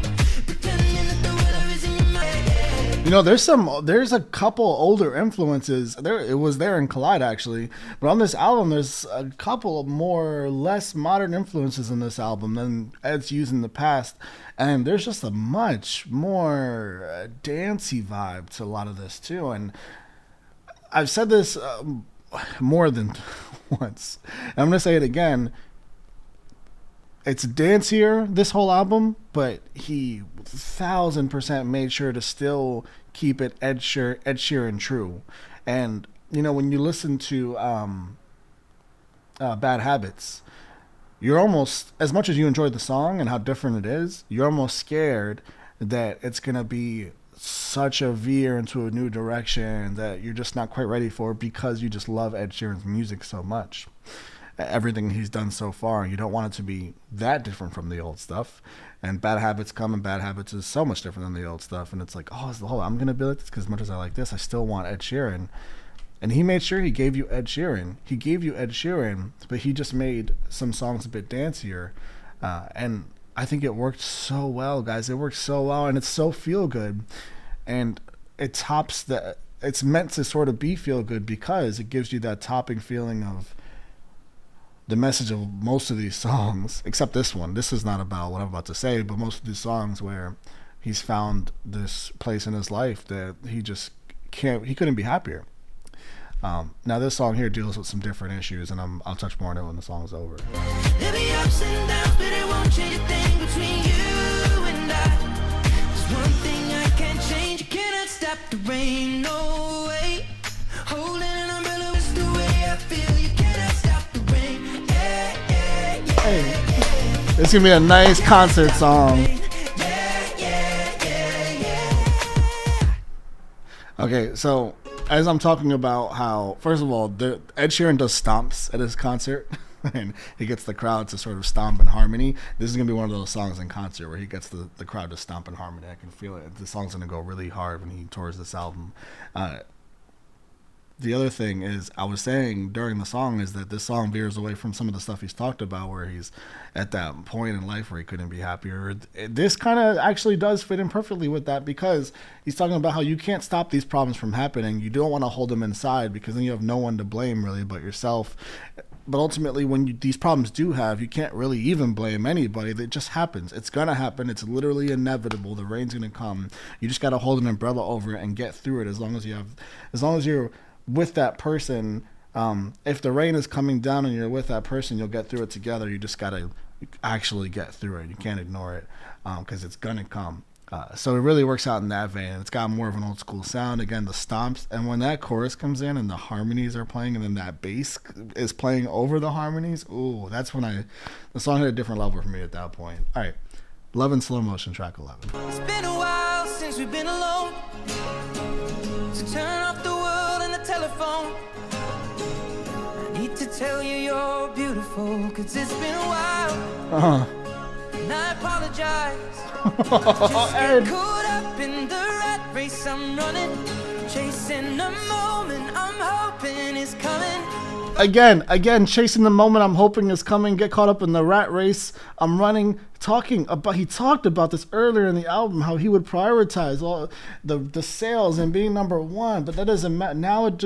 Pretending that the weather is in your mind. You know, there's a couple older influences. It was there in Collide actually, but on this album, there's a couple of more or less modern influences in this album than Ed's used in the past, and there's just a much more dancey vibe to a lot of this too. And I've said this more than once. I'm gonna say it again. It's dancier, this whole album, but he 1000% made sure to still keep it Ed Sheeran true. And you know, when you listen to Bad Habits, you're almost, as much as you enjoyed the song and how different it is, you're almost scared that it's gonna be such a veer into a new direction that you're just not quite ready for, because you just love Ed Sheeran's music so much. Everything he's done so far, you don't want it to be that different from the old stuff. And Bad Habits come, and Bad Habits is so much different than the old stuff, and it's like, oh, is the whole I'm gonna be like this, because as much as I like this, I still want Ed Sheeran. And he made sure he gave you Ed Sheeran. He gave you Ed Sheeran, but he just made some songs a bit dancier. And I think it worked so well, guys. It worked so well, and it's so feel good. And it tops the, it's meant to sort of be feel good, because it gives you that topping feeling of the message of most of these songs, except this one. This is not about what I'm about to say, but most of these songs where he's found this place in his life that he just he couldn't be happier. Now this song here deals with some different issues, and I'll touch more on it when the song's over. There'll be ups and downs, but it won't change a thing between you and I. There's one thing I can't change. You cannot stop the rain, no way. Holding an umbrella is the way I feel. You cannot stop the rain. Yeah, yeah, yeah. Hey, it's gonna be a nice concert song. Yeah, yeah, yeah, yeah. Okay, so as I'm talking about how, first of all, Ed Sheeran does stomps at his concert, and he gets the crowd to sort of stomp in harmony. This is going to be one of those songs in concert where he gets the crowd to stomp in harmony. I can feel it. The song's going to go really hard when he tours this album. The other thing is, I was saying during the song, is that this song veers away from some of the stuff he's talked about, where he's at that point in life where he couldn't be happier. This kind of actually does fit in perfectly with that, because he's talking about how you can't stop these problems from happening. You don't want to hold them inside, because then you have no one to blame really but yourself. But ultimately, when these problems do have, you can't really even blame anybody. It just happens. It's going to happen. It's literally inevitable. The rain's going to come. You just got to hold an umbrella over it and get through it, as long as you're with that person. If the rain is coming down and you're with that person, you'll get through it together. You just gotta actually get through it. You can't ignore it, because it's gonna come. So it really works out in that vein. It's got more of an old school sound. Again, the stomps, and when that chorus comes in and the harmonies are playing, and then that bass is playing over the harmonies, ooh, that's when the song hit a different level for me at that point. All right, Love in Slow Motion, track 11. It's been a while since we've been alone, so turn off the world and the telephone. I need to tell you you're beautiful, 'cause it's been a while. And I apologize. Just get caught up in the rat race I'm running, chasing the moment I'm hoping is coming. Again, chasing the moment I'm hoping is coming. Get caught up in the rat race I'm running. He talked about this earlier in the album, how he would prioritize all the sales and being number one, but that doesn't matter now. It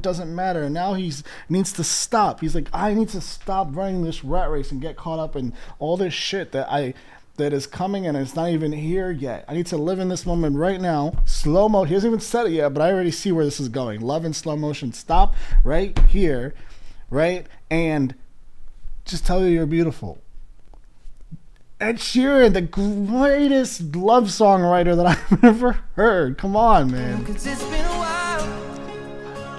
doesn't matter. Now needs to stop. He's like, I need to stop running this rat race and get caught up in all this shit that is coming, and it's not even here yet. I need to live in this moment right now. Slow mo. He hasn't even said it yet, but I already see where this is going. Love in slow motion. Stop right here, right, and just tell you you're beautiful. Ed Sheeran, the greatest love songwriter that I've ever heard. Come on, man. 'Cause it's been a while.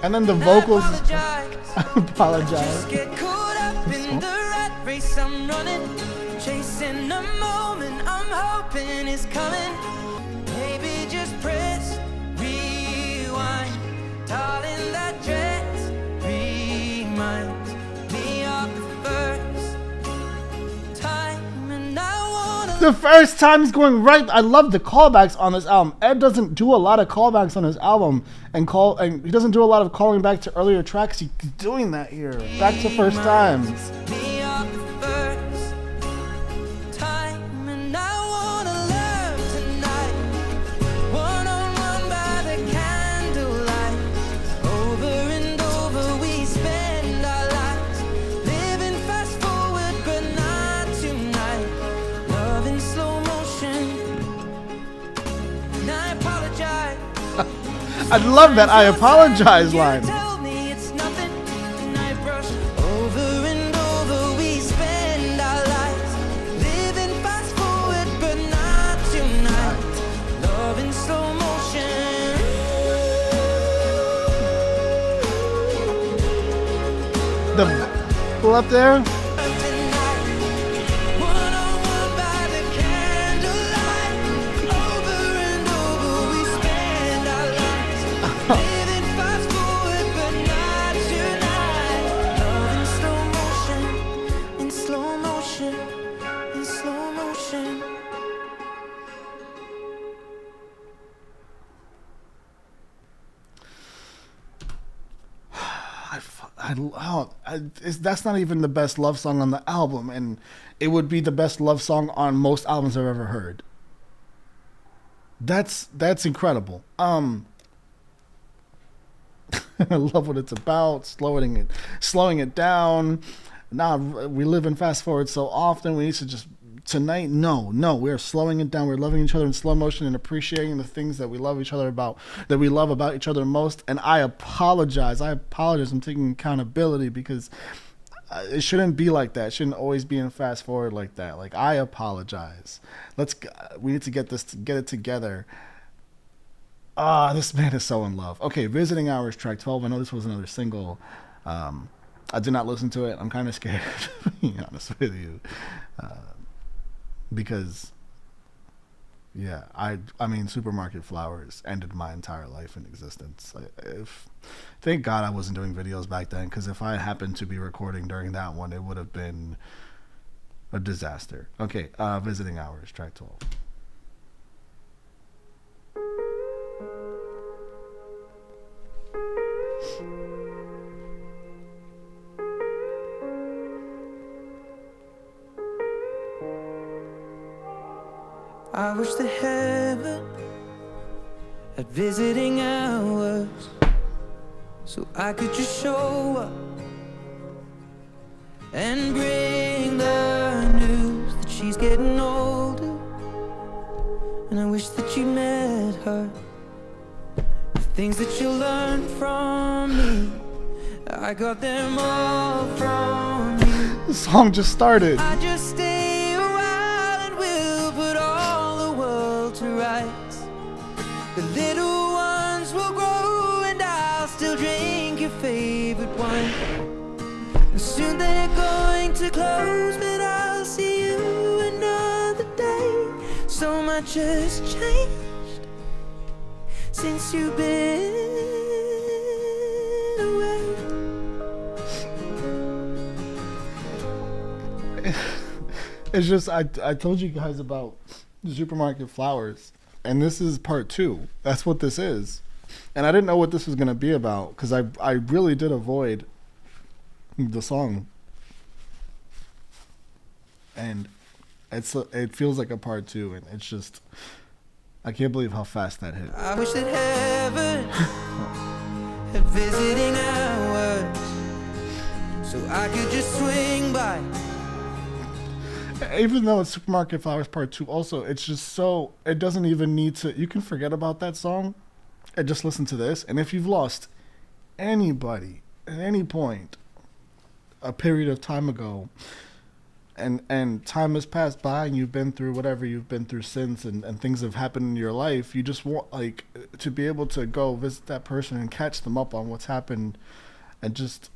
And then the vocals. I apologize. Just get caught up in the rat race I'm running, chasing the moment I'm hoping is coming. Maybe just press rewind, darling. That dress reminds me of the The first time he's going right. I love the callbacks on this album. Ed doesn't do a lot of callbacks on his album, and he doesn't do a lot of calling back to earlier tracks. He's doing that here. Back to first time. I love that I apologize line. The pull up there. That's not even the best love song on the album, and it would be the best love song on most albums I've ever heard. That's incredible. I love what it's about. Slowing it down. Nah, we live in fast forward so often. We need to just tonight. No, we're slowing it down. We're loving each other in slow motion and appreciating the things that we love each other about, that we love about each other most. And I apologize. I'm taking accountability because it shouldn't be like that. It shouldn't always be in fast forward like that. Like, I apologize. We need to get it together. This man is so in love. Okay, Visiting Hours, track 12. I know this was another single. I did not listen to it. I'm kind of scared, to be honest with you. Because, yeah, I mean, Supermarket Flowers ended my entire life in existence. Thank God I wasn't doing videos back then, because if I happened to be recording during that one, it would have been a disaster. Okay, Visiting Hours, track 12. I wish the heaven had visiting hours, so I could just show up and bring the news that she's getting older. And I wish that you met her. The things that you learned from me, I got them all from you. The song just started. I just stay a while and we'll put all the world to rights. The little ones will grow and I'll still drink your favorite wine. And soon they're going to close, but I'll see you another day. So much has changed since you've been away. It's just, I told you guys about the Supermarket Flowers, and this is part 2. That's what this is. And I didn't know what this was going to be about, because I really did avoid the song. And it feels like a part 2, and it's just, I can't believe how fast that hit. I wish that heaven had visiting hours, so I could just swing by. Even though it's Supermarket Flowers Part 2, also, it's just so, it doesn't even need to, you can forget about that song and just listen to this. And if you've lost anybody at any point, a period of time ago, and time has passed by and you've been through whatever you've been through since, and things have happened in your life, you just want, like, to be able to go visit that person and catch them up on what's happened, and just...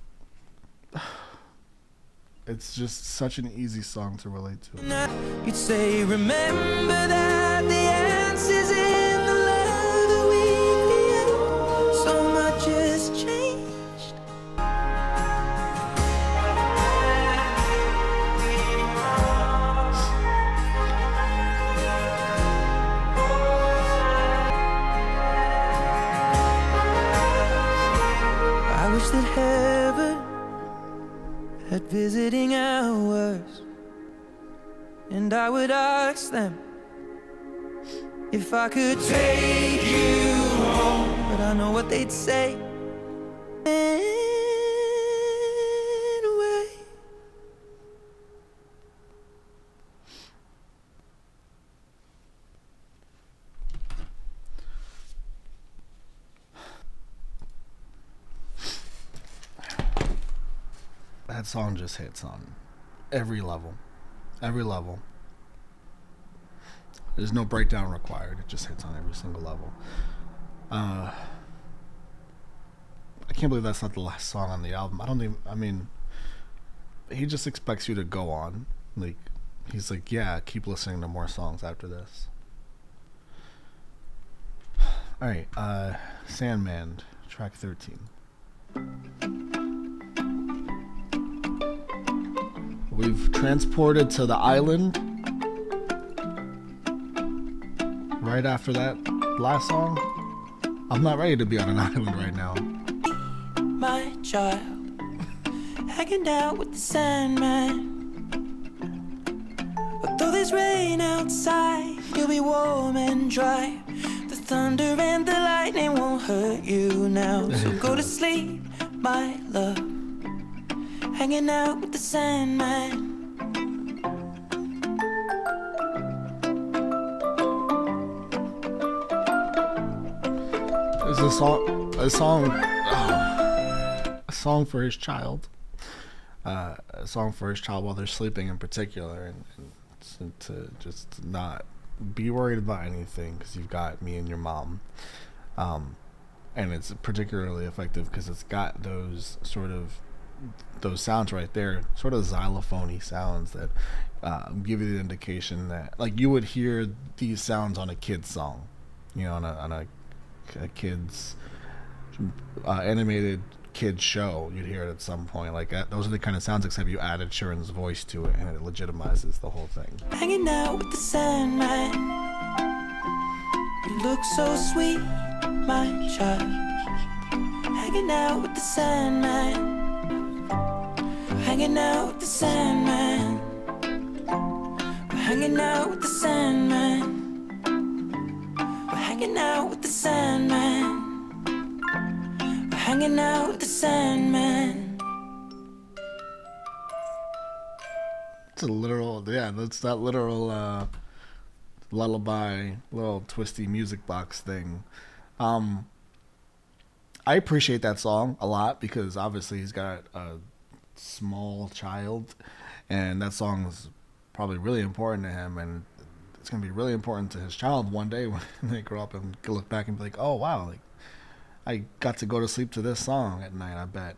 It's just such an easy song to relate to. You'd say, remember that the answer's in the love that we create. So much has changed. at visiting hours, and I would ask them if I could take you home, but I know what they'd say. Away. That song just hits on every level. Every level. There's no breakdown required. It just hits on every single level. I can't believe that's not the last song on the album. He just expects you to go on. Like, he's like, yeah, keep listening to more songs after this. Alright, Sandman, track 13. We've transported to the island right after that last song. I'm not ready to be on an island right now. My child, hanging out with the Sandman. Although there's rain outside, you'll be warm and dry. The thunder and the lightning won't hurt you now. So go to sleep, my love, hanging out with the Sandman. It's a song for his child. A song for his child while they're sleeping in particular, and to just not be worried about anything because you've got me and your mom. And it's particularly effective because it's got those sounds right there, sort of xylophone-y sounds that give you the indication that, like, you would hear these sounds on a kid's song, on a kid's animated kid show. You'd hear it at some point like that. Those are the kind of sounds, except you added Sheeran's voice to it and it legitimizes the whole thing. Hanging out with the Sandman, you look so sweet, my child. Hanging out with the Sandman, hanging out with the Sandman, we're hanging out with the Sandman, we're hanging out with the Sandman, we're hanging out with the Sandman. It's a literal, that's that literal lullaby, little twisty music box thing. I appreciate that song a lot because obviously he's got a small child, and that song is probably really important to him, and it's going to be really important to his child one day when they grow up and look back and be like, oh wow, like I got to go to sleep to this song at night. I bet.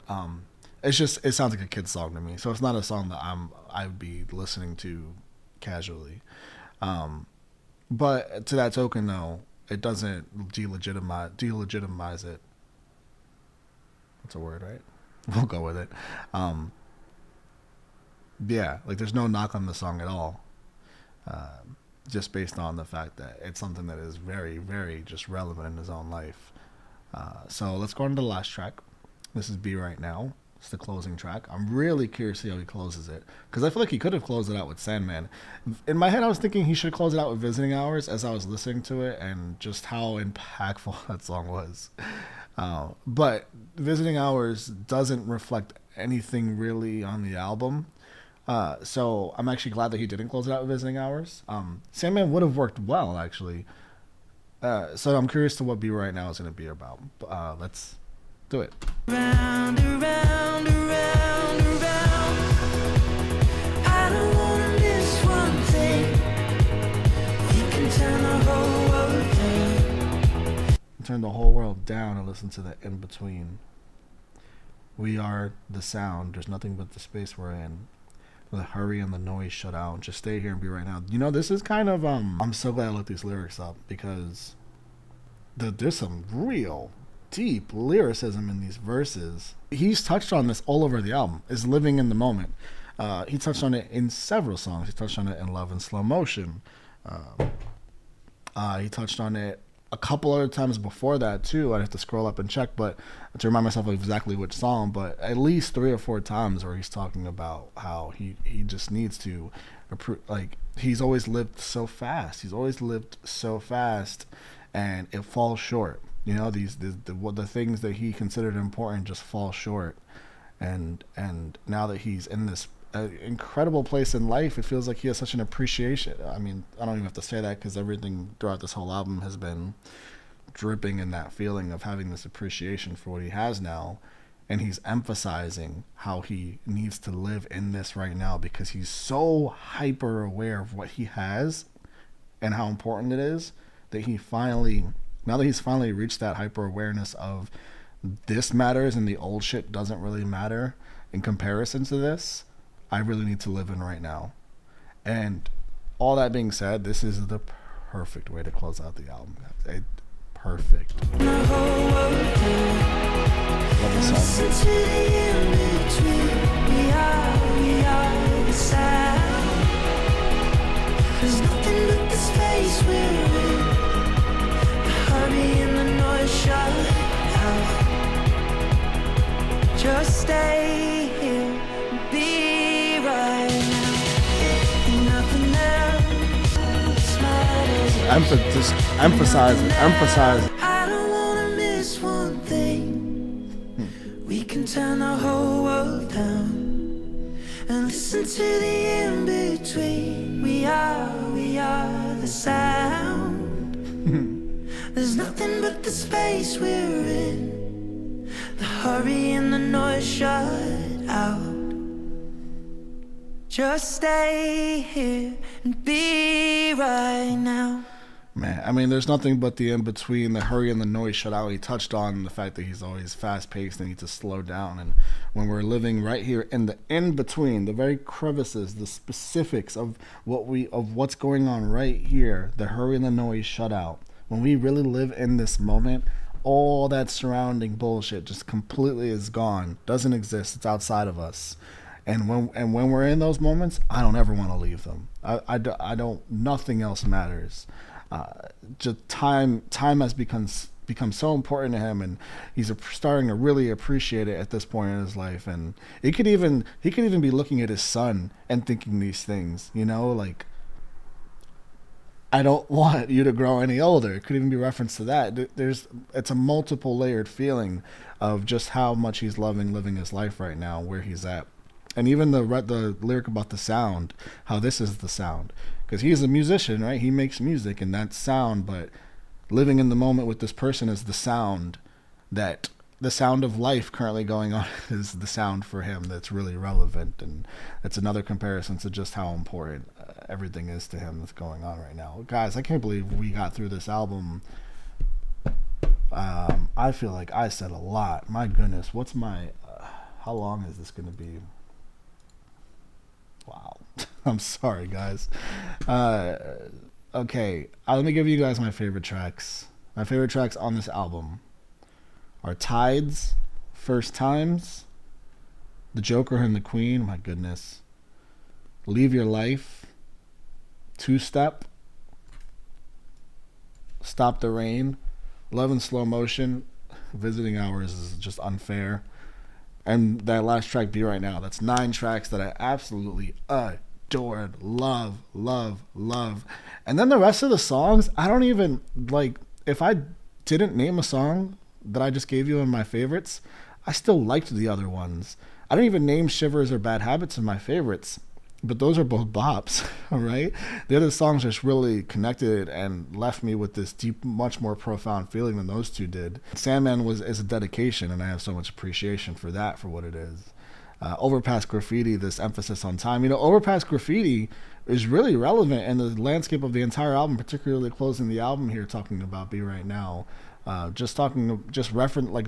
It sounds like a kid's song to me, so it's not a song that I would be listening to casually. But to that token, though, it doesn't delegitimize it. That's a word, right? We'll go with it. Yeah, like there's no knock on the song at all. Just based on the fact that it's something that is very, very just relevant in his own life. So let's go on to the last track. This is Be Right Now. It's the closing track. I'm really curious to see how he closes it, because I feel like he could have closed it out with Sandman. In my head, I was thinking he should close it out with Visiting Hours as I was listening to it, and just how impactful that song was. But Visiting Hours doesn't reflect anything really on the album. So I'm actually glad that he didn't close it out with Visiting Hours. Sandman would have worked well, actually. So I'm curious to what Be Right Now is going to be about. Let's do it. Round, around, around, around. I don't wanna miss one thing. You can turn the whole world down. Turn the whole world down and listen to the in between. We are the sound. There's nothing but the space we're in. The hurry and the noise shut out. Just stay here and be right now. This is kind of I'm so glad I looked these lyrics up, because there's some real deep lyricism in these verses. He's touched on this all over the album, is living in the moment. He touched on it in several songs. He touched on it in Love in Slow Motion. He touched on it a couple other times before that too. I'd have to scroll up and check, but to remind myself of exactly which song. But at least 3 or 4 times where he's talking about how he just needs to, like he's always lived so fast. He's always lived so fast, and it falls short. You know, the things that he considered important just fall short, and now that he's in this incredible place in life, it feels like he has such an appreciation. I mean, I don't even have to say that because everything throughout this whole album has been dripping in that feeling of having this appreciation for what he has now, and he's emphasizing how he needs to live in this right now because he's so hyper aware of what he has and how important it is that he finally, now that he's finally reached that hyper awareness of this matters and the old shit doesn't really matter in comparison to this, I really need to live in right now. And all that being said, this is the perfect way to close out the album. Perfect. Love the song. There's nothing but the space we're in. The hurry and the noise shut out. Just stay here and be right now. Nothing else matters. Just emphasize. I don't wanna miss one thing. We can turn the whole world down and listen to the in-between. We are the sound. There's nothing but the space we're in. The hurry and the noise shut out. Just stay here and be right now. Man, I mean, there's nothing but the in-between, the hurry and the noise shut out. He touched on the fact that he's always fast-paced and needs to slow down. And when we're living right here in the in-between, the very crevices, the specifics of what's going on right here, the hurry and the noise shut out. When we really live in this moment, all that surrounding bullshit just completely is gone, doesn't exist. It's outside of us. And when we're in those moments, I don't ever want to leave them. I don't. Nothing else matters. Just time has become so important to him, and he's starting to really appreciate it at this point in his life. And he could even be looking at his son and thinking these things, you know, like, I don't want you to grow any older. It could even be reference to that. It's a multiple layered feeling of just how much he's loving living his life right now, where he's at. And even the lyric about the sound, how this is the sound. Because he's a musician, right? He makes music and that's sound, but living in the moment with this person is the sound of life currently going on is the sound for him that's really relevant. And it's another comparison to just how important everything is to him that's going on right now. Guys, I can't believe we got through this album. I feel like I said a lot. My goodness, what's my... how long is this going to be? Wow. I'm sorry, guys. Okay, let me give you guys my favorite tracks. My favorite tracks on this album are Tides, First Times, The Joker and the Queen, my goodness, Leave Your Life, Two Step, Stop the Rain, Love in Slow Motion, Visiting Hours is just unfair, and that last track, Be Right Now. That's 9 tracks that I absolutely adored, love. And then the rest of the songs, I don't even, like, if I didn't name a song that I just gave you in my favorites, I still liked the other ones. I didn't even name Shivers or Bad Habits in my favorites, but those are both bops, all right? The other songs just really connected and left me with this deep, much more profound feeling than those two did. Sandman is a dedication, and I have so much appreciation for that, for what it is. Overpass Graffiti, this emphasis on time. You know, Overpass Graffiti is really relevant in the landscape of the entire album, particularly closing the album here, talking about Be Right Now.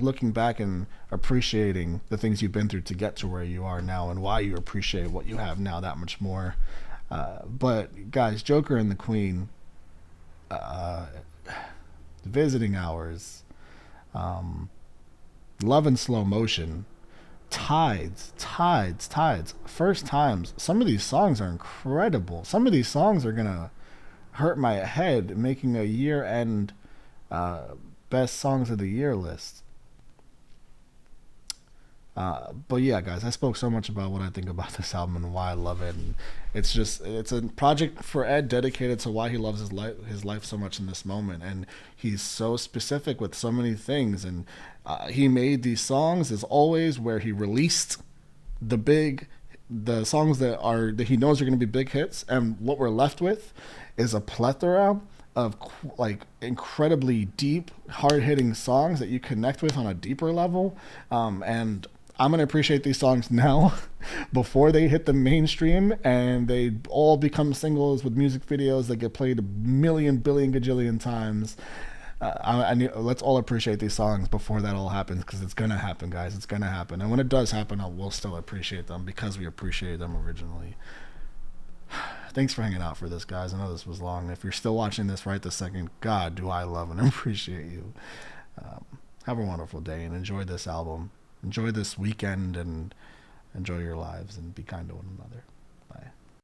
Looking back and appreciating the things you've been through to get to where you are now, and why you appreciate what you have now that much more. But guys, Joker and the Queen, Visiting Hours, Love in Slow Motion, Tides, First Times. Some of these songs are incredible. Some of these songs are gonna hurt my head, making a year-end best songs of the year list. But yeah, guys, I spoke so much about what I think about this album and why I love it. And it's a project for Ed dedicated to why he loves his life so much in this moment. And he's so specific with so many things. And he made these songs as always where he released the songs that he knows are going to be big hits, and what we're left with is a plethora of like incredibly deep, hard-hitting songs that you connect with on a deeper level. And I'm going to appreciate these songs now before they hit the mainstream and they all become singles with music videos that get played a million, billion, gajillion times. Let's all appreciate these songs before that all happens, because it's going to happen, guys. It's going to happen. And when it does happen, we'll still appreciate them because we appreciated them originally. Thanks for hanging out for this, guys. I know this was long. If you're still watching this right this second, God, do I love and appreciate you. Have a wonderful day and enjoy this album. Enjoy this weekend and enjoy your lives and be kind to one another.